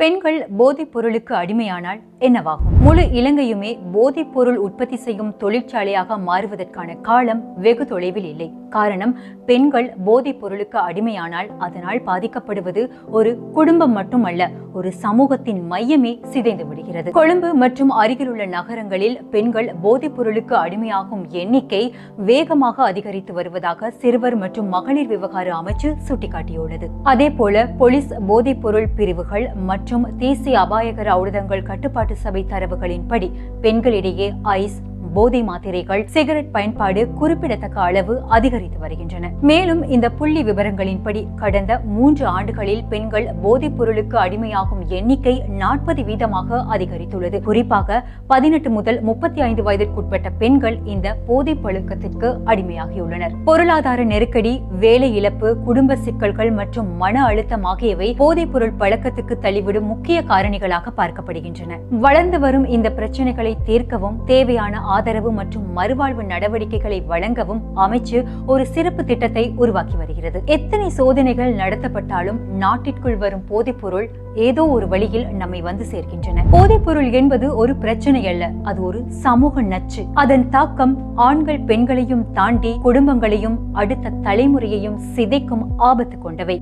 பெண்கள் போதைப் பொருளுக்கு அடிமையானால் என்னவாகும்? முழு இலங்கையுமே போதைப் பொருள் உற்பத்தி செய்யும் தொழிற்சாலையாக மாறுவதற்கான காலம் வெகு தொலைவில் இல்லை. காரணம், பெண்கள் போதைப் பொருளுக்கு அடிமையானால் அதனால் பாதிக்கப்படுவது ஒரு குடும்பம் மட்டுமல்ல, ஒரு சமூகத்தின் மையமே சிதைந்து விடுகிறது. கொழும்பு மற்றும் அருகிலுள்ள நகரங்களில் பெண்கள் போதைப் பொருளுக்கு அடிமையாகும் எண்ணிக்கை வேகமாக அதிகரித்து வருவதாக சிறுவர் மற்றும் மகளிர் விவகார அமைச்சு சுட்டிக்காட்டியுள்ளது. அதேபோல போலீஸ் போதைப் பொருள் பிரிவுகள் மற்றும் தேசிய அபாயகர ஔடதங்கள் கட்டுப்பாட்டு சபை தரவுகளின்படி பெண்களிடையே ஐஸ், போதை மாத்திரைகள், சிகரெட் பயன்பாடு குறிப்பிடத்தக்க அளவு அதிகரித்து வருகின்றன. மேலும் இந்த புள்ளி விவரங்களின்படி கடந்த 3 ஆண்டுகளில் பெண்கள் போதைப் பொருளுக்கு அடிமையாகும் எண்ணிக்கை 40% அதிகரித்துள்ளது. குறிப்பாக 18 முதல் 35 வயதிற்குட்பட்ட பெண்கள் இந்த போதைப் பழக்கத்திற்கு அடிமையாகியுள்ளனர். பொருளாதார நெருக்கடி, வேலை இழப்பு, குடும்ப சிக்கல்கள் மற்றும் மன அழுத்தம் ஆகியவை போதைப் பொருள் பழக்கத்துக்கு தள்ளிவிடும் முக்கிய காரணிகளாக பார்க்கப்படுகின்றன. வளர்ந்து வரும் இந்த பிரச்சனைகளை தீர்க்கவும் தேவையான ஆதரவு மற்றும் மறுவாழ்வு நடவடிக்கைகளை வழங்கவும் அமைச்சு ஒரு சிறப்பு திட்டத்தை உருவாக்கி வருகிறது. எத்தனை சோதனைகள் நடத்தப்பட்டாலும் நாட்டிற்குள் வரும் போதைப் பொருள் ஏதோ ஒரு வழியில் நம்மை வந்து சேர்க்கின்றன. போதைப் பொருள் என்பது ஒரு பிரச்சனை அல்ல, அது ஒரு சமூக நச்சு. அதன் தாக்கம் ஆண்கள் பெண்களையும் தாண்டி குடும்பங்களையும் அடுத்த தலைமுறையையும் சிதைக்கும் ஆபத்து கொண்டவை.